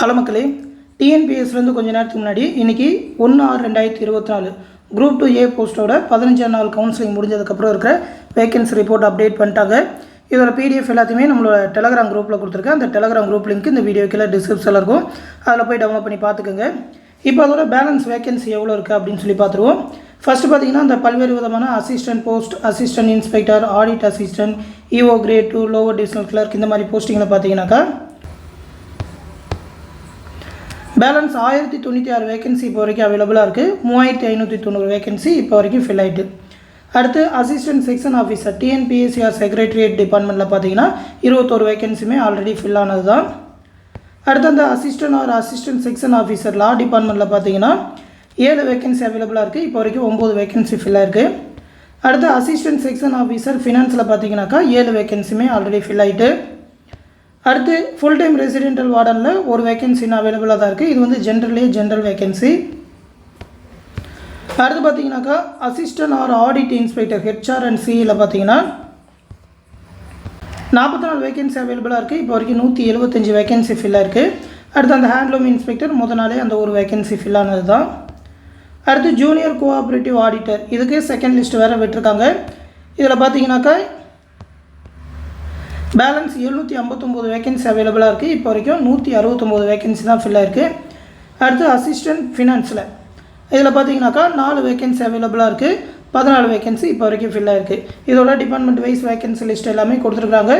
Hello மக்களே, டிஎன்பிஎஸ்லேருந்து கொஞ்ச நேரத்துக்கு முன்னாடி இன்றைக்கி 1/6/2024 குரூப் 2A போஸ்ட்டோட 15ஆம் நாள் கவுன்சிலிங் முடிஞ்சதுக்கப்புறம் இருக்கிற வேகன்சி ரிப்போர்ட் அப்டேட் பண்ணிட்டாங்க. இதோட பிடிஎஃப் எல்லாத்தையுமே நம்மளோட டெலகிராம் குரூப்பில் கொடுத்துருக்கேன். அந்த டெலகிராம் குரூப் லிங்க் இந்த வீடியோ கீழே டிஸ்கிரிப்ஷனில் இருக்கும். அதில் போய் டவுன்லோட் பண்ணி பார்த்துக்கோங்க. இப்போ அதோட பேலன்ஸ் வேகன்சி எவ்வளோ இருக்குது அப்படின்னு சொல்லி பார்த்துருவோம். ஃபஸ்ட்டு பார்த்தீங்கன்னா அந்த பல்வேறு விதமான assistant post, assistant inspector, audit assistant, EO grade 2, lower divisional clerk இந்த மாதிரி போஸ்டிங்கில் பார்த்தீங்கன்னாக்கா பேலன்ஸ் 1096 வேகன்சி இப்போ வரைக்கும் அவைலபிளாக இருக்குது. 3590 வேகன்சி இப்போ வரைக்கும் ஃபில் ஆகிட்டு. அடுத்து அசிஸ்டன்ட் செக்ஷன் ஆஃபீஸர் டிஎன்பிஎஸ்சிஆர் செக்ரட்டரியேட் டிபார்ட்மெண்ட்டில் பார்த்தீங்கன்னா 21 வேகன்சியுமே ஆல்ரெடி ஃபில் ஆனது தான். அடுத்து அந்த அசிஸ்டன்ட் செக்ஷன் ஆஃபீஸர் லா டிபார்ட்மெண்ட்டில் பார்த்தீங்கன்னா 7 வேகன்சி அவைலபிளாக இருக்குது. இப்போ வரைக்கும் 9 வேகன்சி ஃபில் ஆகிருக்கு. அடுத்து அசிஸ்டன்ட் செக்ஷன் ஆஃபீஸர் ஃபினான்ஸில் பார்த்தீங்கன்னாக்கா 7 வேகன்சியுமே ஆல்ரெடி ஃபில் ஆகிட்டு. அடுத்து ஃபுல் டைம் ரெசிடென்டல் வார்டனில் ஒரு வேகன்சி அவைலபிளாக தான் இருக்குது. இது வந்து ஜென்ரல் வேகன்சி. அடுத்து பார்த்தீங்கன்னாக்கா assistant or audit inspector HR and சியில் பார்த்தீங்கன்னா 44 வேகன்சி அவைலபிளாக இருக்குது. இப்போ வரைக்கும் 175 வேகன்சி ஃபில் இருக்குது. அடுத்து அந்த ஹேண்ட்லூம் இன்ஸ்பெக்டர் முதல் நாளே அந்த ஒரு வேகன்சி ஃபில் ஆனது தான். அடுத்து ஜூனியர் கோஆப்ரேட்டிவ் ஆடிட்டர், இதுக்கு செகண்ட் லிஸ்ட் வேறு விட்டுருக்காங்க. இதில் பார்த்தீங்கன்னாக்கா பேலன்ஸ் 759 வேகன்சி அவைலபிளாக இருக்குது. இப்போ வரைக்கும் 169 வேகன்சி தான் ஃபில் ஆகிருக்கு. அடுத்து அசிஸ்டன்ட் ஃபினான்ஸில் இதில் பார்த்தீங்கன்னாக்கா 4 வேகன்சி அவைலபிளாக இருக்குது. 14 வேகன்சி இப்போ வரைக்கும் ஃபில் ஆகிருக்கு. இதோட டிபார்ட்மெண்ட் வைஸ் வேகன்சி லிஸ்ட் எல்லாமே கொடுத்துருக்காங்க.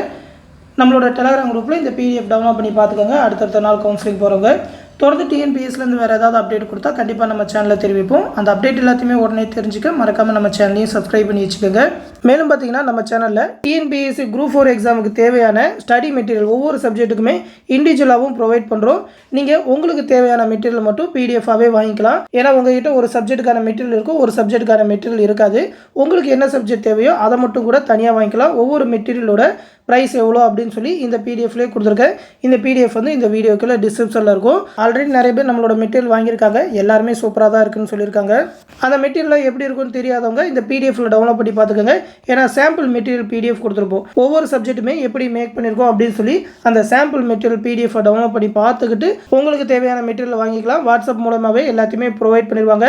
நம்மளோட டெலகிராம் குரூப்பில் இந்த பிடிஎஃப் டவுன்லோட் பண்ணி பார்த்துக்கோங்க. அடுத்தடுத்த நாள் கவுன்சிலிங் போகிறவங்க தொடர்ந்து டிஎன்பிஎஸ்லேருந்து வேறு ஏதாவது அப்டேட் கொடுத்தா கண்டிப்பாக நம்ம சேனலில் தெரிவிப்போம். அந்த அப்டேட் எல்லாத்தையுமே உடனே தெரிஞ்சுக்க மறக்காமல் நம்ம சேனலையும் சப்ஸ்கிரைப் பண்ணி வச்சுக்கோங்க. மேலும் பார்த்தீங்கன்னா நம்ம சேனலில் டிஎன்பிஎஸ்சி குரூப் 4 எக்ஸாமுக்கு தேவையான ஸ்டடி மெட்டீரியல் ஒவ்வொரு சப்ஜெக்ட்டுக்குமே இண்டிவிஜுவலாகவும் ப்ரொவைட் பண்ணுறோம். நீங்கள் உங்களுக்கு தேவையான மெட்டீரியல் மட்டும் பிடிஎஃபாகவே வாங்கிக்கலாம். ஏன்னா உங்கள்கிட்ட ஒரு சப்ஜெக்ட்டுக்கான மெட்டீரியல் இருக்கும், ஒரு சப்ஜெக்ட்டுக்கான மெட்டீரியல் இருக்காது. உங்களுக்கு என்ன சப்ஜெக்ட் தேவையோ அதை மட்டும் கூட தனியாக வாங்கிக்கலாம். ஒவ்வொரு மெட்டீரியலோட ப்ரைஸ் எவ்வளோ அப்படின்னு சொல்லி இந்த பிடிஎஃப்லேயே கொடுத்துருக்கேன். இந்த பிடிஎஃப் வந்து இந்த வீடியோக்குள்ள டிஸ்கிரிப்ஷனில் இருக்கும். ஆல்ரெடி நிறைய பேர் நம்மளோட மெட்டீரியல் வாங்கியிருக்காங்க. எல்லாருமே சூப்பராக தான் இருக்குன்னு சொல்லியிருக்காங்க. அந்த மெட்டீரியல் எப்படி இருக்குன்னு தெரியாதவங்க இந்த பிடிஎஃப்ல டவுன்லோட் பண்ணி பார்த்துக்கோங்க. ஏன்னா சாம்பிள் மெட்டீரியல் பிடிஎஃப் கொடுத்துருப்போம். ஒவ்வொரு சப்ஜெக்ட்டுமே எப்படி மேக் பண்ணியிருக்கோம் அப்படின்னு சொல்லி அந்த சாம்பிள் மெட்டீரியல் பிடிஎஃப் டவுன்லோட் பண்ணி பார்த்துக்கிட்டு உங்களுக்கு தேவையான மெட்டீரியல் வாங்கிக்கலாம். வாட்ஸ்அப் மூலமாகவே எல்லாத்தையுமே ப்ரொவைட் பண்ணிடுவாங்க.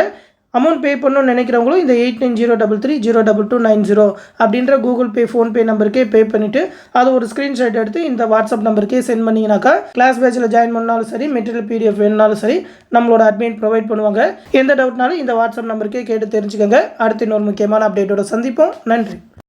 அமௌண்ட் பே பண்ணணும்னு நினைக்கிறவங்களும் இந்த 8903302290 அப்படின்ற கூகுள் பே, ஃபோன்பே நம்பருக்கே பே பண்ணிவிட்டு அது ஒரு ஸ்க்ரீன்ஷாட் எடுத்து இந்த வாட்ஸ்அப் நம்பருக்கே சென்ட் பண்ணிங்கனாக்கா கிளாஸ் பேட்சில் ஜாயின் பண்ணாலும் சரி, மெட்டீரியல் பிடிஎஃப் வேணுனாலும் சரி நம்மளோட அட்மின் ப்ரொவைட் பண்ணுவாங்க. எந்த டவுட்னாலும் இந்த வாட்ஸ்அப் நம்பருக்கே கேட்டு தெரிஞ்சுக்கோங்க. அடுத்து இன்னொரு முக்கியமான அப்டேட்டோட சந்திப்போம். நன்றி.